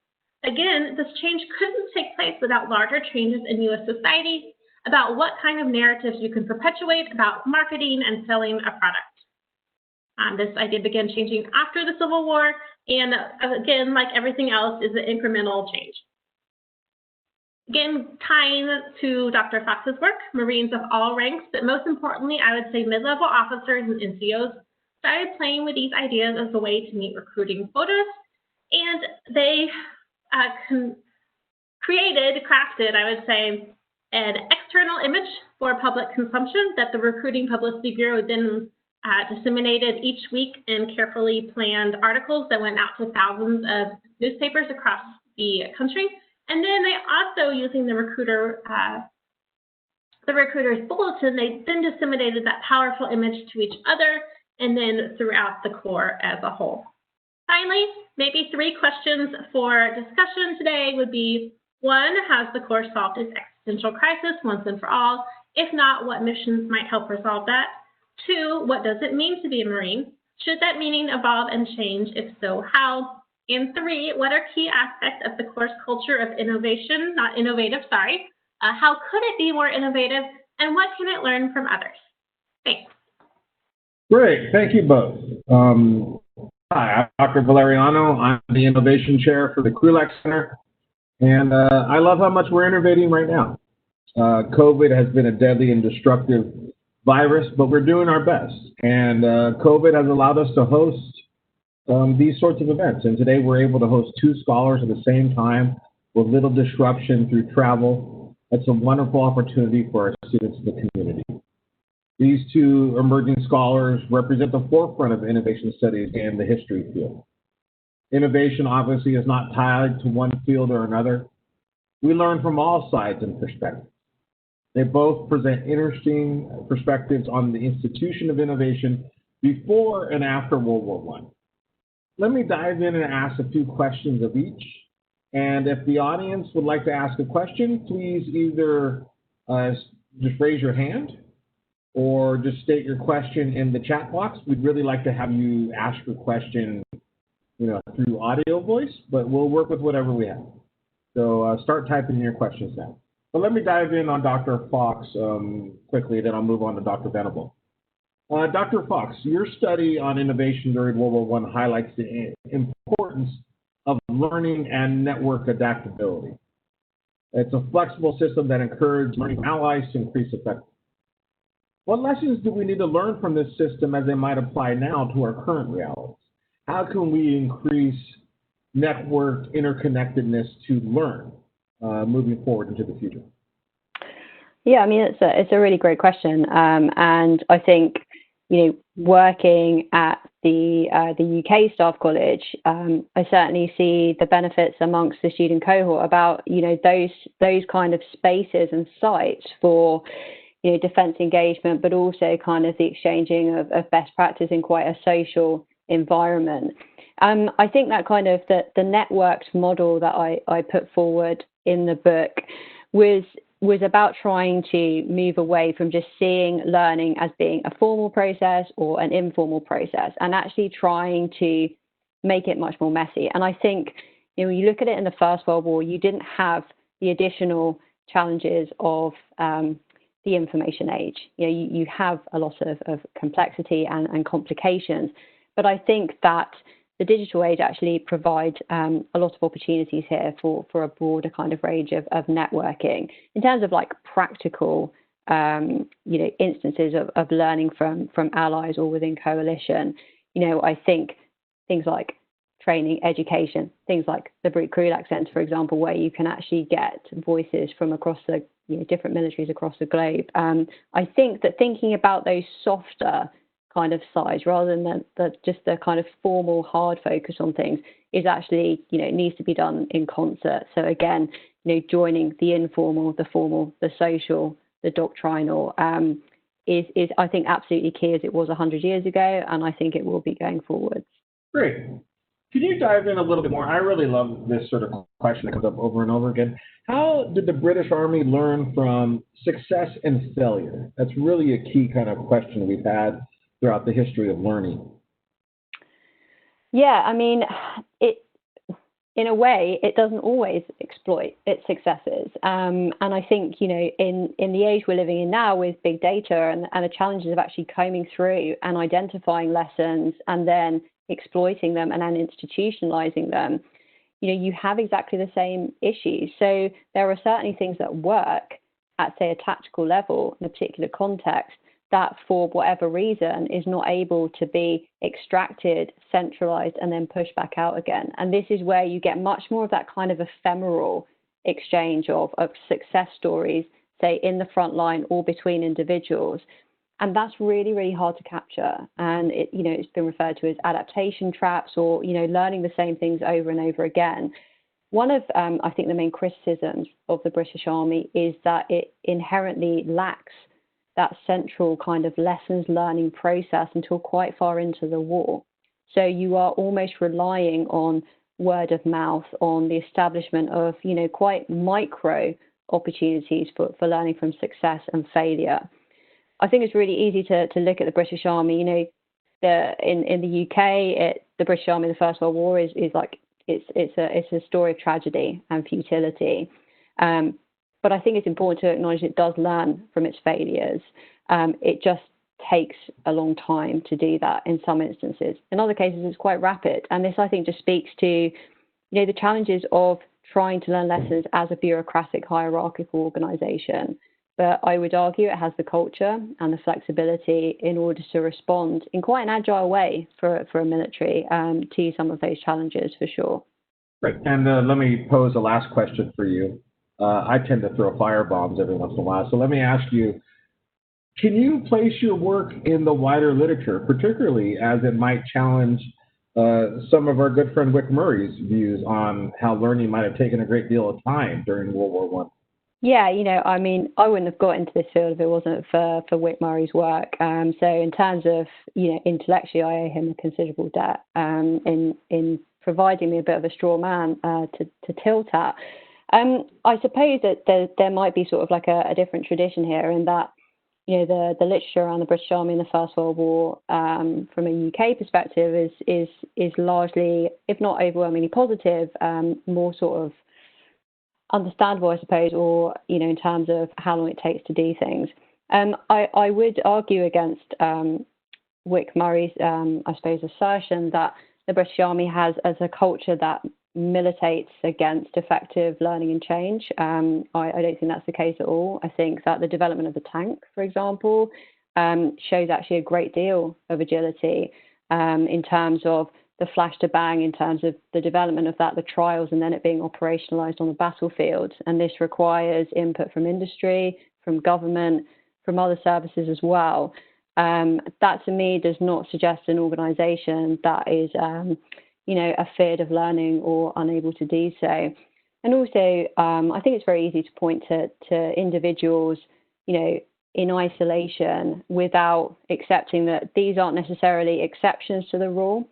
Again, this change couldn't take place without larger changes in U.S. society about what kind of narratives you can perpetuate about marketing and selling a product. This idea began changing after the Civil War, and again, like everything else, is an incremental change. Again, tying to Dr. Fox's work, Marines of all ranks, but most importantly, I would say mid-level officers and NCOs started playing with these ideas as a way to meet recruiting quotas, and they crafted, I would say, an external image for public consumption that the Recruiting Publicity Bureau then disseminated each week in carefully planned articles that went out to thousands of newspapers across the country. And then they also, using the recruiter's bulletin, they then disseminated that powerful image to each other and then throughout the Corps as a whole. Finally, maybe 3 questions for discussion today would be, 1, has the Corps solved its existential crisis once and for all? If not, what missions might help resolve that? 2, what does it mean to be a Marine? Should that meaning evolve and change? If so, how? And 3, what are key aspects of the Corps' culture of innovation, not innovative, sorry. How could it be more innovative, and what can it learn from others? Thanks. Great, thank you both. Hi, I'm Dr. Valeriano. I'm the Innovation Chair for the Krulak Center, and I love how much we're innovating right now. COVID has been a deadly and destructive virus, but we're doing our best, and COVID has allowed us to host these sorts of events, and today we're able to host 2 scholars at the same time with little disruption through travel. That's a wonderful opportunity for our students in the community. These 2 emerging scholars represent the forefront of innovation studies and the history field. Innovation obviously is not tied to one field or another. We learn from all sides and perspectives. They both present interesting perspectives on the institution of innovation before and after World War I. let me dive in and ask a few questions of each. And if the audience would like to ask a question, please either just raise your hand or just state your question in the chat box. We'd really like to have you ask your question, through audio voice, but we'll work with whatever we have. So start typing your questions now. But let me dive in on Dr. Fox quickly, then I'll move on to Dr. Venable. Dr. Fox, your study on innovation during World War I highlights the importance of learning and network adaptability. It's a flexible system that encourages learning from allies to increase effectiveness. What lessons do we need to learn from this system as they might apply now to our current realities? How can we increase network interconnectedness to learn moving forward into the future? Yeah, I mean, it's a really great question. And I think, working at the UK Staff College, I certainly see the benefits amongst the student cohort about, those kind of spaces and sites for, defence engagement, but also kind of the exchanging of best practice in quite a social environment. I think that kind of the networked model that I put forward in the book was about trying to move away from just seeing learning as being a formal process or an informal process, and actually trying to make it much more messy. And I think, when you look at it in the First World War, you didn't have the additional challenges of the information age. You have a lot of complexity and complications, but I think that the digital age actually provides a lot of opportunities here for a broader kind of range of networking in terms of like practical, instances of learning from allies or within coalition. I think things like training, education, things like the Brute Krulak Centre, for example, where you can actually get voices from across the different militaries across the globe. I think that thinking about those softer kind of sides rather than just the kind of formal hard focus on things is actually, needs to be done in concert. So again, joining the informal, the formal, the social, the doctrinal is I think absolutely key as it was 100 years ago, and I think it will be going forward. Great. Can you dive in a little bit more? I really love this sort of question that comes up over and over again. How did the British Army learn from success and failure? That's really a key kind of question we've had throughout the history of learning. Yeah, I mean, in a way, it doesn't always exploit its successes. And I think, in the age we're living in now with big data and the challenges of actually combing through and identifying lessons and then exploiting them and then institutionalizing them, you have exactly the same issues. So there are certainly things that work at, say, a tactical level in a particular context that for whatever reason is not able to be extracted, centralized, and then pushed back out again. And this is where you get much more of that kind of ephemeral exchange of success stories, say, in the front line or between individuals. And that's really, really hard to capture. And it's been referred to as adaptation traps or, learning the same things over and over again. One of, I think, the main criticisms of the British Army is that it inherently lacks that central kind of lessons learning process until quite far into the war. So you are almost relying on word of mouth, on the establishment of, quite micro opportunities for learning from success and failure. I think it's really easy to look at the British Army. In the UK, the British Army in the First World War is like it's a story of tragedy and futility. But I think it's important to acknowledge it does learn from its failures. It just takes a long time to do that in some instances. In other cases, it's quite rapid. And this, I think, just speaks to the challenges of trying to learn lessons as a bureaucratic, hierarchical organization. But I would argue it has the culture and the flexibility in order to respond in quite an agile way for a military to some of those challenges, for sure. Great. And let me pose a last question for you. I tend to throw firebombs every once in a while. So let me ask you, can you place your work in the wider literature, particularly as it might challenge some of our good friend Wick Murray's views on how learning might have taken a great deal of time during World War I? Yeah, you know, I mean, I wouldn't have got into this field if it wasn't for Wick Murray's work. So in terms of, you know, intellectually, I owe him a considerable debt in providing me a bit of a straw man to tilt at. I suppose that there might be sort of like a different tradition here in that, you know, the literature around the British Army in the First World War, from a UK perspective, is largely, if not overwhelmingly positive, more sort of understandable, I suppose, or, you know, in terms of how long it takes to do things. I would argue against Wick Murray's, I suppose, assertion that the British Army has as a culture that militates against effective learning and change. I don't think that's the case at all. I think that the development of the tank, for example, shows actually a great deal of agility in terms of the flash to bang, in terms of the development of that, the trials, and then it being operationalized on the battlefield. And this requires input from industry, from government, from other services as well. That to me does not suggest an organization that is, you know, afraid of learning or unable to do so. And also, I think it's very easy to point to individuals, you know, in isolation without accepting that these aren't necessarily exceptions to the rule.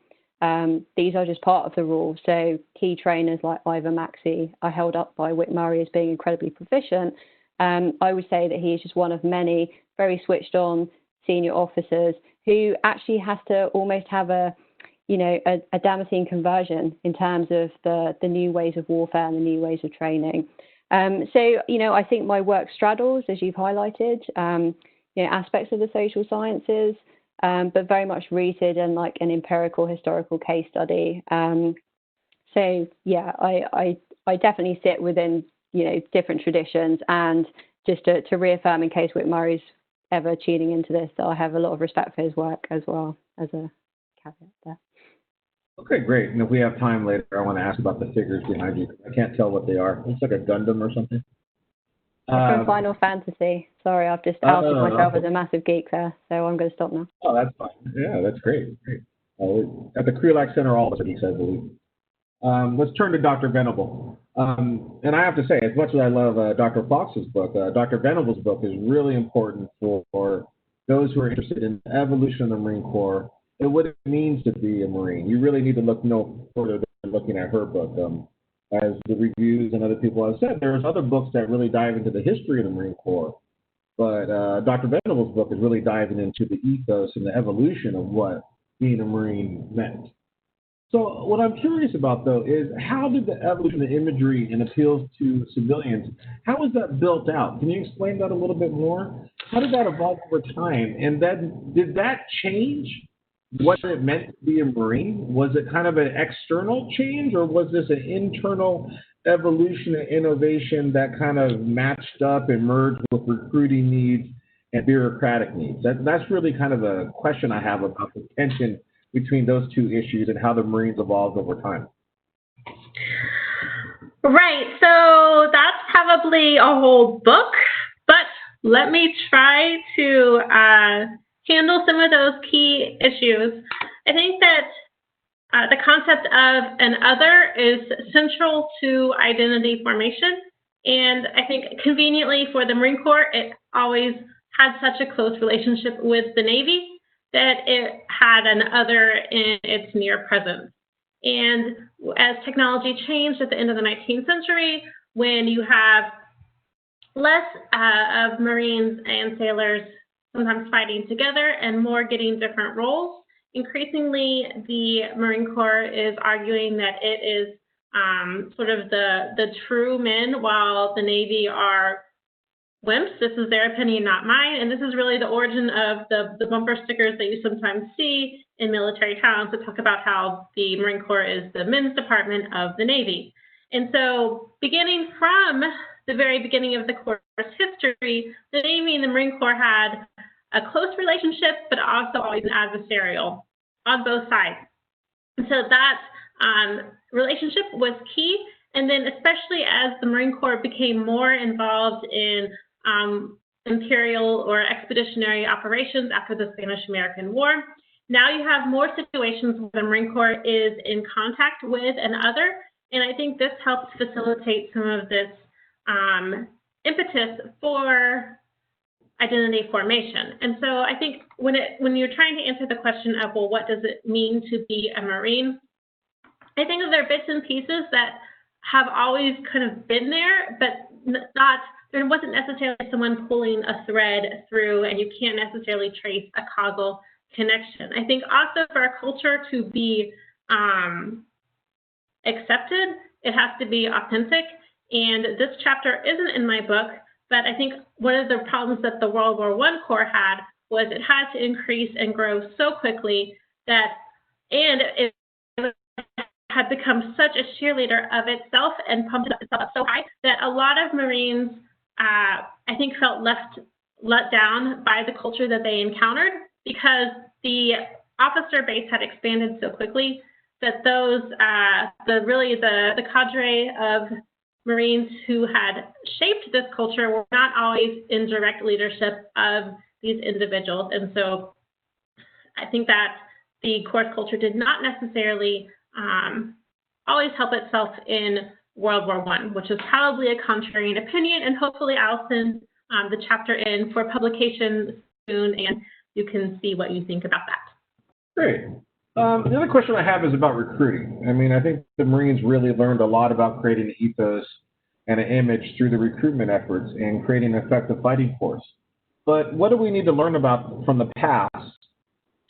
These are just part of the rule. So key trainers like Ivor Maxey are held up by Wick Murray as being incredibly proficient. I would say that he is just one of many very switched on senior officers who actually has to almost have a Damascene conversion in terms of the new ways of warfare and the new ways of training. So, you know, I think my work straddles, as you've highlighted, you know, aspects of the social sciences, but very much rooted in like an empirical historical case study. So yeah, I definitely sit within, you know, different traditions, and just to reaffirm in case Wick Murray's ever tuning into this, that I have a lot of respect for his work as well, as a caveat there. Okay, great. And if we have time later, I want to ask about the figures behind you. I can't tell what they are. It's like a Gundam or something. From Final Fantasy. Sorry, I've just outed myself as a massive geek there, so I'm going to stop now. Oh, that's fine. Yeah, that's great. At the Krulak Center, all the geeks, I believe. Let's turn to Dr. Venable. And I have to say, as much as I love Dr. Fox's book, Dr. Venable's book is really important for those who are interested in the evolution of the Marine Corps and what it means to be a Marine. You really need to look no further than looking at her book. As the reviews and other people have said, there's other books that really dive into the history of the Marine Corps. But Dr. Venable's book is really diving into the ethos and the evolution of what being a Marine meant. So what I'm curious about, though, is how did the evolution of imagery and appeals to civilians, how was that built out? Can you explain that a little bit more? How did that evolve over time? And then did that change what it meant to be a Marine? Was it kind of an external change, or was this an internal evolution and innovation that kind of matched up and merged with recruiting needs and bureaucratic needs? That's really kind of a question I have about the tension between those two issues and how the Marines evolved over time. Right, so that's probably a whole book, but let me try to handle some of those key issues. I think that the concept of an other is central to identity formation, and I think conveniently for the Marine Corps, it always had such a close relationship with the Navy that it had an other in its near presence. And as technology changed at the end of the 19th century, when you have less of Marines and sailors sometimes fighting together and more getting different roles, increasingly the Marine Corps is arguing that it is sort of the true men, while the Navy are wimps. This is their opinion, not mine. And this is really the origin of the bumper stickers that you sometimes see in military towns that talk about how the Marine Corps is the men's department of the Navy. And so beginning from the very beginning of the Corps' history, the Navy and the Marine Corps had a close relationship, but also always an adversarial on both sides. And so that relationship was key. And then especially as the Marine Corps became more involved in imperial or expeditionary operations after the Spanish-American War, now you have more situations where the Marine Corps is in contact with an other, and I think this helps facilitate some of this impetus for identity formation. And so I think when you're trying to answer the question of, well, what does it mean to be a Marine? I think that there are bits and pieces that have always kind of been there, but there wasn't necessarily someone pulling a thread through, and you can't necessarily trace a causal connection. I think also for our culture to be accepted, it has to be authentic. And this chapter isn't in my book, but I think one of the problems that the World War I Corps had was it had to increase and grow so quickly and it had become such a cheerleader of itself and pumped itself up so high that a lot of Marines, I think, felt let down by the culture that they encountered, because the officer base had expanded so quickly that the cadre of Marines who had shaped this culture were not always in direct leadership of these individuals. And so I think that the Corps culture did not necessarily always help itself in World War I, which is probably a contrarian opinion. And hopefully I'll send the chapter in for publication soon, and you can see what you think about that. Great. The other question I have is about recruiting. I mean, I think the Marines really learned a lot about creating an ethos and an image through the recruitment efforts and creating an effective fighting force. But what do we need to learn about from the past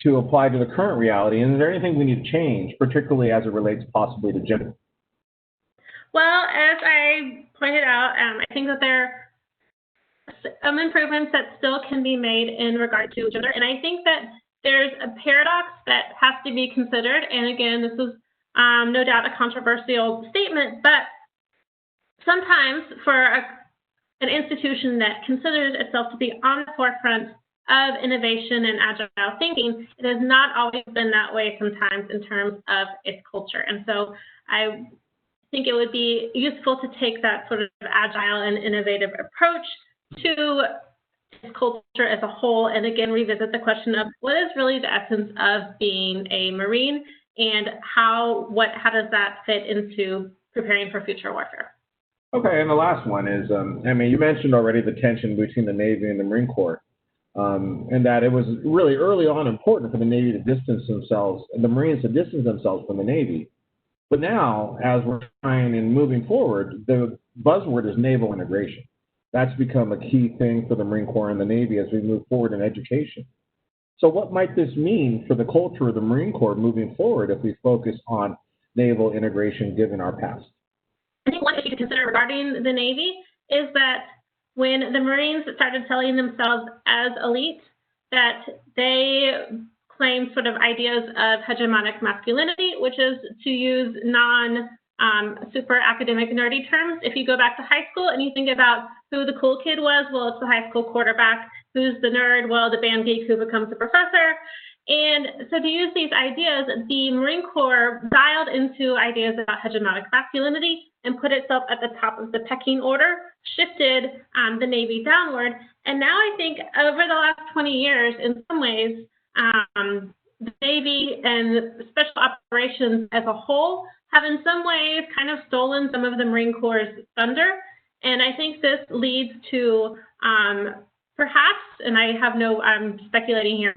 to apply to the current reality? And is there anything we need to change, particularly as it relates possibly to gender? Well, as I pointed out, I think that there are some improvements that still can be made in regard to gender. And I think that there's a paradox that has to be considered. And again, this is no doubt a controversial statement, but sometimes for an institution that considers itself to be on the forefront of innovation and agile thinking, it has not always been that way sometimes in terms of its culture. And so I think it would be useful to take that sort of agile and innovative approach to culture as a whole, and again revisit the question of what is really the essence of being a Marine, and how does that fit into preparing for future warfare. Okay, and the last one is, Aimee, you mentioned already the tension between the Navy and the Marine Corps, and that it was really early on important for the Navy to distance themselves, and the Marines to distance themselves from the Navy. But now, as we're trying and moving forward, the buzzword is naval integration. That's become a key thing for the Marine Corps and the Navy as we move forward in education. So what might this mean for the culture of the Marine Corps moving forward if we focus on naval integration given our past? I think one issue to consider regarding the Navy is that when the Marines started selling themselves as elite, that they claimed sort of ideas of hegemonic masculinity, which is to use super academic nerdy terms. If you go back to high school and you think about who the cool kid was, well, it's the high school quarterback. Who's the nerd? Well, the band geek who becomes a professor. And so to use these ideas, the Marine Corps dialed into ideas about hegemonic masculinity and put itself at the top of the pecking order, shifted the Navy downward. And now I think over the last 20 years, in some ways, the Navy and special operations as a whole have in some ways kind of stolen some of the Marine Corps' thunder. And I think this leads to perhaps, and I'm speculating here,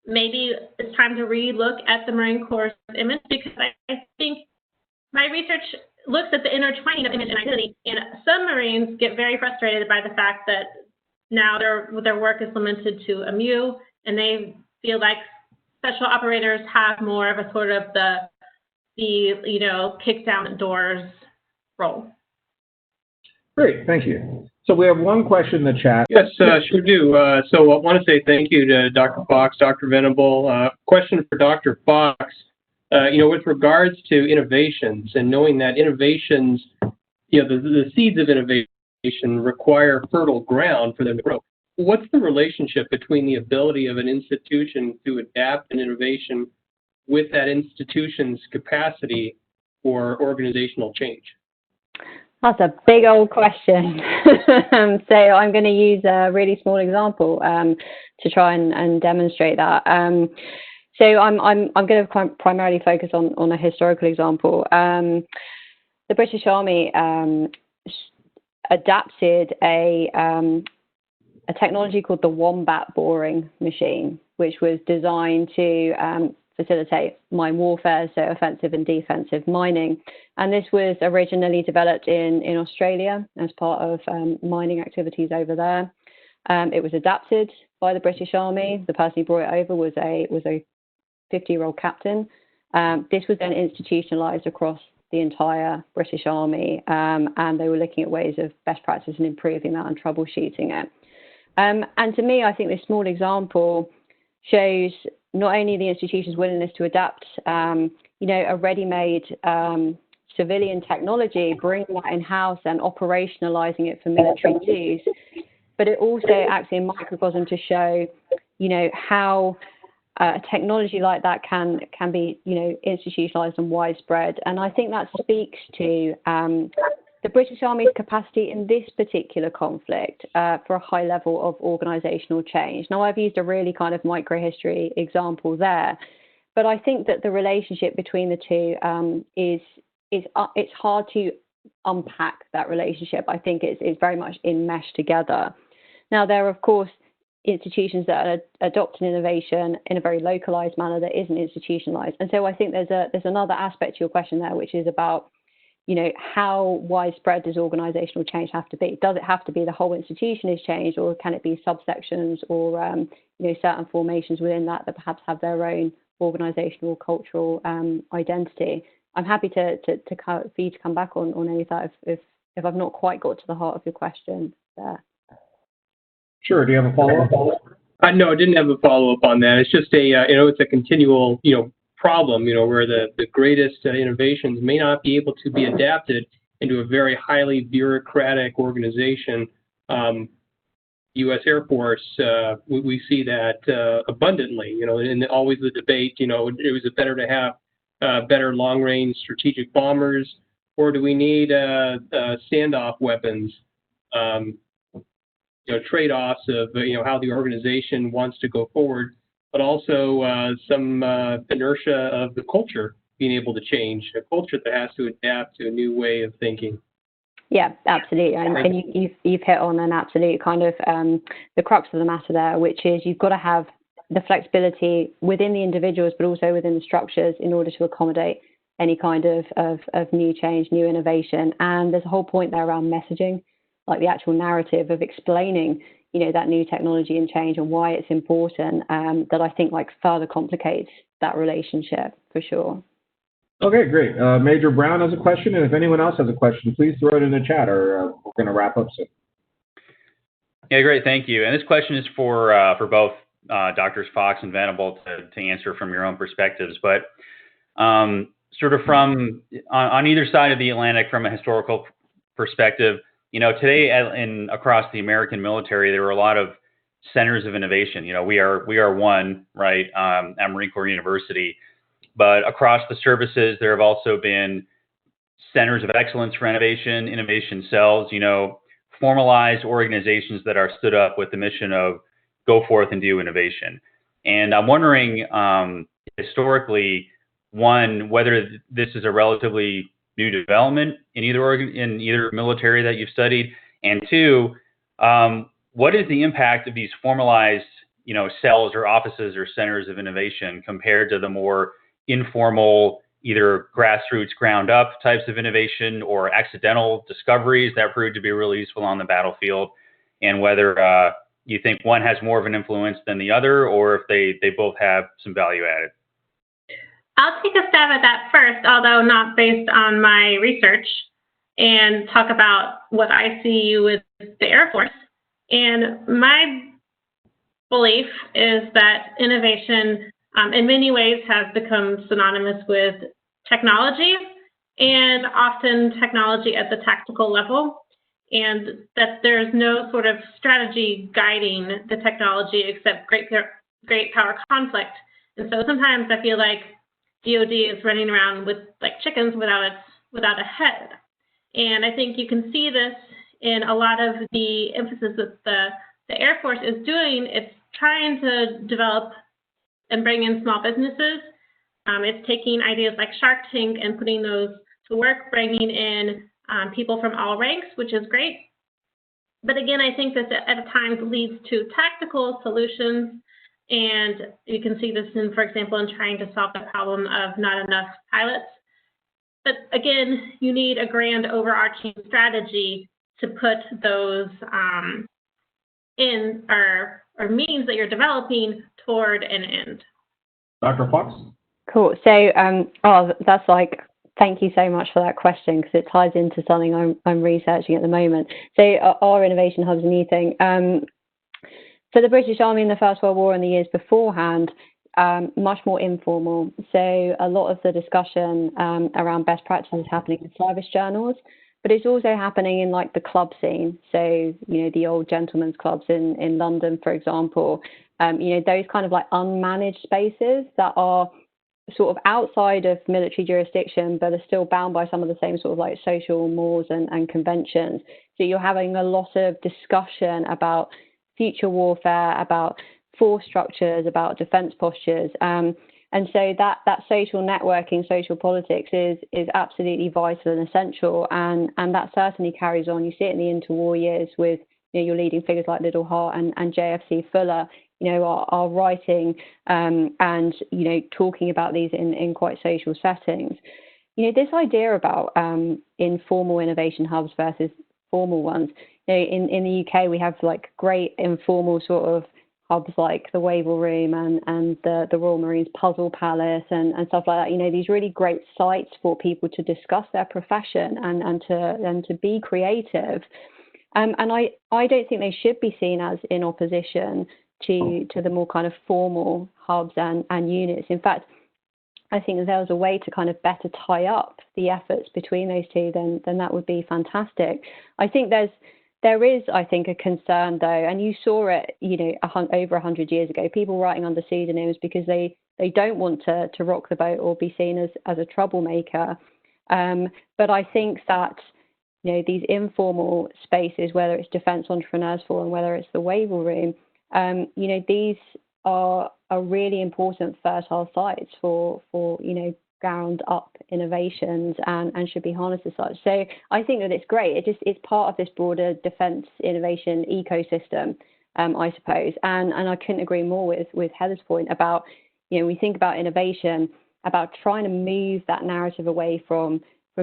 maybe it's time to relook at the Marine Corps' image, because I think my research looks at the intertwining of image and identity, and some Marines get very frustrated by the fact that now their work is limited to a MEU, and they feel like special operators have more of a sort of the kick down the doors role. Great, thank you. So we have one question in the chat. Yes, sure do. So I want to say thank you to Dr. Fox, Dr. Venable. Question for Dr. Fox. With regards to innovations and knowing that innovations, the seeds of innovation require fertile ground for them to grow. What's the relationship between the ability of an institution to adapt an innovation with that institution's capacity for organizational change? That's a big old question. So I'm going to use a really small example to try and demonstrate that. So I'm going to primarily focus on a historical example. The British Army adapted a technology called the Wombat boring machine, which was designed to facilitate mine warfare, so offensive and defensive mining. And this was originally developed in Australia as part of mining activities over there. It was adapted by the British Army. The person who brought it over was a 50-year-old captain. This was then institutionalized across the entire British Army, and they were looking at ways of best practice and improving that and troubleshooting it. And to me, I think this small example shows not only the institution's willingness to adapt, a ready-made civilian technology, bringing that in-house and operationalizing it for military use, but it also acts in microcosm to show, how a technology like that can be, institutionalized and widespread. And I think that speaks to the British Army's capacity in this particular conflict for a high level of organizational change. Now, I've used a really kind of microhistory example there, but I think that the relationship between the two it's hard to unpack that relationship. I think it's very much enmeshed together. Now, there are, of course, institutions that are adopting innovation in a very localized manner that isn't institutionalized. And so I think there's another aspect to your question there, which is about, how widespread does organizational change have to be? Does it have to be the whole institution is changed, or can it be subsections or, certain formations within that perhaps have their own organizational, cultural identity? I'm happy for you to come back on any of that if I've not quite got to the heart of your question there. Sure. Do you have a follow-up? No, I didn't have a follow-up on that. It's just it's a continual, problem, where the greatest innovations may not be able to be adapted into a very highly bureaucratic organization. U.S. Air Force, we see that abundantly, and always the debate, it was better to have better long-range strategic bombers, or do we need standoff weapons? Trade-offs of how the organization wants to go forward, but also some inertia of the culture being able to change, a culture that has to adapt to a new way of thinking. Yeah, absolutely. And you've hit on an absolute kind of the crux of the matter there, which is you've got to have the flexibility within the individuals, but also within the structures in order to accommodate any kind of new change, new innovation. And there's a whole point there around messaging, like the actual narrative of explaining, that new technology and change and why it's important, that I think further complicates that relationship for sure. Okay, great. Major Brown has a question, and if anyone else has a question, please throw it in the chat, or we're going to wrap up soon. Yeah, great, thank you. And this question is for both Drs. Fox and Venable to answer from your own perspectives, but sort of from on either side of the Atlantic from a historical perspective. Today across the American military, there were a lot of centers of innovation. We are one, right, at Marine Corps University, but across the services, there have also been centers of excellence for innovation cells, formalized organizations that are stood up with the mission of go forth and do innovation. And I'm wondering, historically, one, whether this is a relatively new development in either military that you've studied, and two, what is the impact of these formalized, cells or offices or centers of innovation compared to the more informal, either grassroots, ground up types of innovation or accidental discoveries that proved to be really useful on the battlefield, and whether you think one has more of an influence than the other, or if they both have some value added? I'll take a stab at that first, although not based on my research, and talk about what I see with the Air Force. And my belief is that innovation, in many ways, has become synonymous with technology, and often technology at the tactical level, and that there's no sort of strategy guiding the technology except great power conflict. And so sometimes I feel like DoD is running around with like chickens without a head. And I think you can see this in a lot of the emphasis that the Air Force is doing. It's trying to develop and bring in small businesses. It's taking ideas like Shark Tank and putting those to work, bringing in people from all ranks, which is great. But again, I think this at times leads to tactical solutions, and you can see this in, for example, in trying to solve the problem of not enough pilots. But again, you need a grand overarching strategy to put those in or means that you're developing toward an end. Dr. Fox? Cool. So, that's like, thank you so much for that question, because it ties into something I'm researching at the moment. So, are innovation hubs a new thing? For the British Army in the First World War and the years beforehand, much more informal. So, a lot of the discussion around best practices is happening in service journals, but it's also happening in like the club scene. So, the old gentlemen's clubs in London, for example. Those kind of like unmanaged spaces that are sort of outside of military jurisdiction, but are still bound by some of the same sort of like social mores and conventions. So you're having a lot of discussion about future warfare, about force structures, about defense postures. And so that social networking, social politics is absolutely vital and essential. And that certainly carries on. You see it in the interwar years with your leading figures like Liddell Hart and JFC Fuller, are writing and, talking about these in quite social settings. This idea about informal innovation hubs versus formal ones, in the UK, we have like great informal sort of hubs like the Wavell Room and the Royal Marines Puzzle Palace and stuff like that. These really great sites for people to discuss their profession and to be creative. And I don't think they should be seen as in opposition to the more kind of formal hubs and units. In fact, I think if there was a way to kind of better tie up the efforts between those two, then that would be fantastic. I think there is, I think, a concern though, and you saw it, over 100 years ago, people writing under pseudonyms because they don't want to rock the boat or be seen as a troublemaker. But I think that these informal spaces, whether it's Defence Entrepreneurs Forum, whether it's the Wavell Room, these are really important fertile sites for ground up innovations and should be harnessed as such. So I think that it's great. It's part of this broader defence innovation ecosystem, I suppose. And I couldn't agree more with Heather's point about, we think about innovation, about trying to move that narrative away from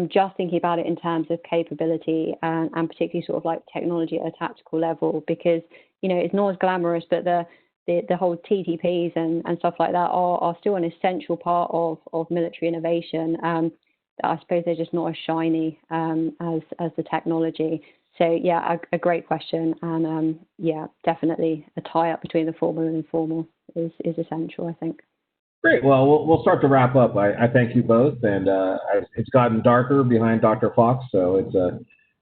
just thinking about it in terms of capability and particularly sort of like technology at a tactical level, because, it's not as glamorous, but the whole TTPs and stuff like that are still an essential part of military innovation. I suppose they're just not as shiny as the technology. So yeah, a great question, and definitely a tie-up between the formal and informal is essential, I think. Great. Well, we'll start to wrap up. I thank you both, and it's gotten darker behind Dr. Fox, so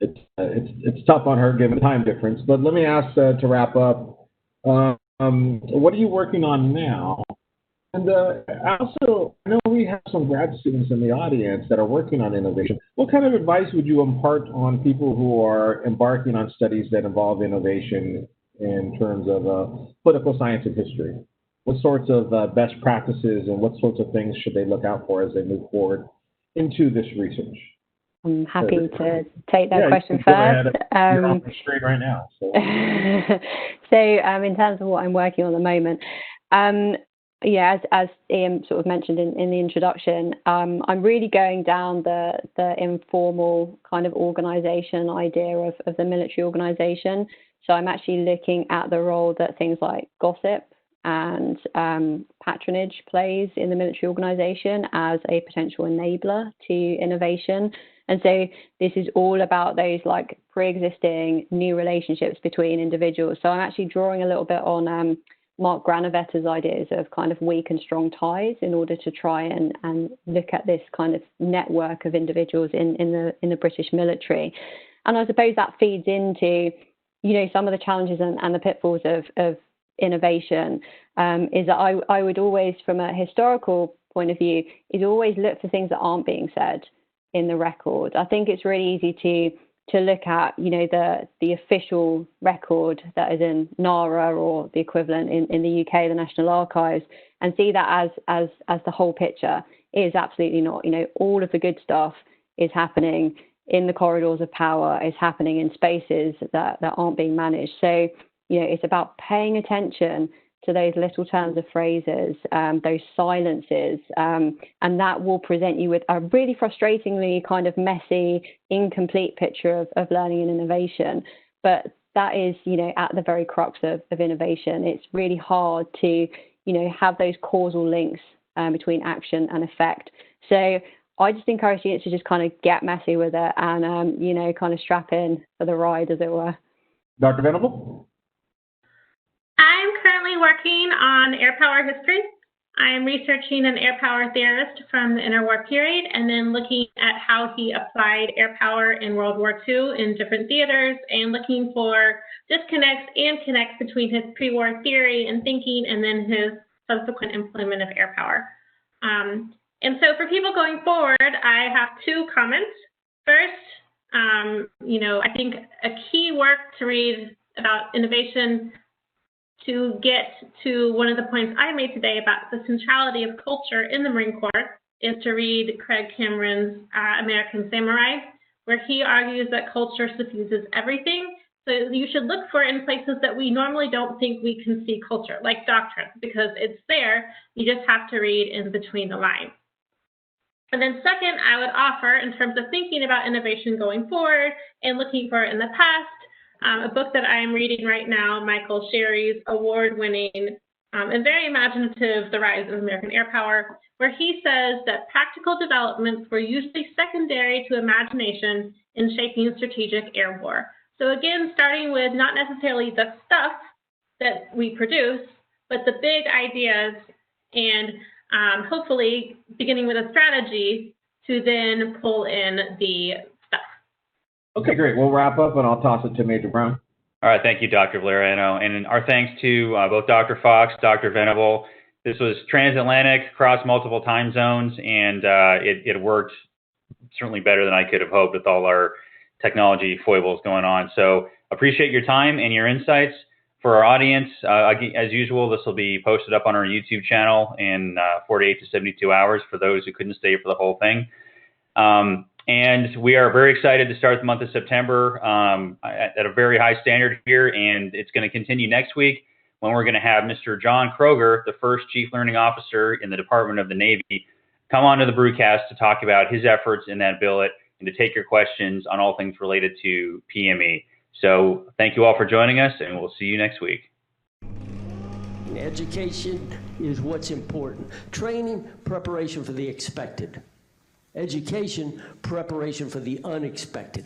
it's tough on her given the time difference. But let me ask to wrap up. What are you working on now? And also, I know we have some grad students in the audience that are working on innovation. What kind of advice would you impart on people who are embarking on studies that involve innovation in terms of political science and history? What sorts of best practices and what sorts of things should they look out for as they move forward into this research? I'm happy to take that question first. Go ahead. You're on the straight right now. So. In terms of what I'm working on at the moment, as Ian sort of mentioned in the introduction, I'm really going down the informal kind of organisation idea of the military organisation. So I'm actually looking at the role that things like gossip and patronage plays in the military organisation as a potential enabler to innovation. And so this is all about those like pre-existing new relationships between individuals. So I'm actually drawing a little bit on Mark Granovetter's ideas of kind of weak and strong ties in order to try and look at this kind of network of individuals in the British military. And I suppose that feeds into, some of the challenges and the pitfalls of innovation, is that I would always, from a historical point of view, is always look for things that aren't being said in the record. I think it's really easy to look at, the official record that is in NARA or the equivalent in the UK, the National Archives, and see that as the whole picture. It is absolutely not. All of the good stuff is happening in the corridors of power is happening in spaces that aren't being managed. So, it's about paying attention to those little turns of phrases, those silences, and that will present you with a really frustratingly kind of messy, incomplete picture of learning and innovation. But that is, at the very crux of innovation. It's really hard to, have those causal links between action and effect. So I just encourage students to just kind of get messy with it and, kind of strap in for the ride, as it were. Dr. Venable? I'm currently working on air power history. I'm researching an air power theorist from the interwar period and then looking at how he applied air power in World War II in different theaters and looking for disconnects and connects between his pre-war theory and thinking and then his subsequent employment of air power. And so for people going forward, I have two comments. First, I think a key work to read about innovation to get to one of the points I made today about the centrality of culture in the Marine Corps is to read Craig Cameron's American Samurai, where he argues that culture suffuses everything. So you should look for it in places that we normally don't think we can see culture, like doctrine, because it's there. You just have to read in between the lines. And then second, I would offer, in terms of thinking about innovation going forward and looking for it in the past, a book that I am reading right now, Michael Sherry's award-winning and very imaginative The Rise of American Air Power, where he says that practical developments were usually secondary to imagination in shaping strategic air war. So again, starting with not necessarily the stuff that we produce, but the big ideas, and hopefully beginning with a strategy to then pull in the stuff. Okay, great. We'll wrap up, and I'll toss it to Major Brown. All right, thank you, Dr. Valeriano, and our thanks to both Dr. Fox, Dr. Venable. This was transatlantic, across multiple time zones, and it worked certainly better than I could have hoped with all our technology foibles going on. So appreciate your time and your insights. For our audience, as usual, this will be posted up on our YouTube channel in 48 to 72 hours for those who couldn't stay for the whole thing. And we are very excited to start the month of September at a very high standard here, and it's going to continue next week when we're going to have Mr. John Kroger, the first Chief Learning Officer in the Department of the Navy, come onto the broadcast to talk about his efforts in that billet and to take your questions on all things related to PME. So thank you all for joining us, and we'll see you next week. Education is what's important. Training, preparation for the expected. Education, preparation for the unexpected.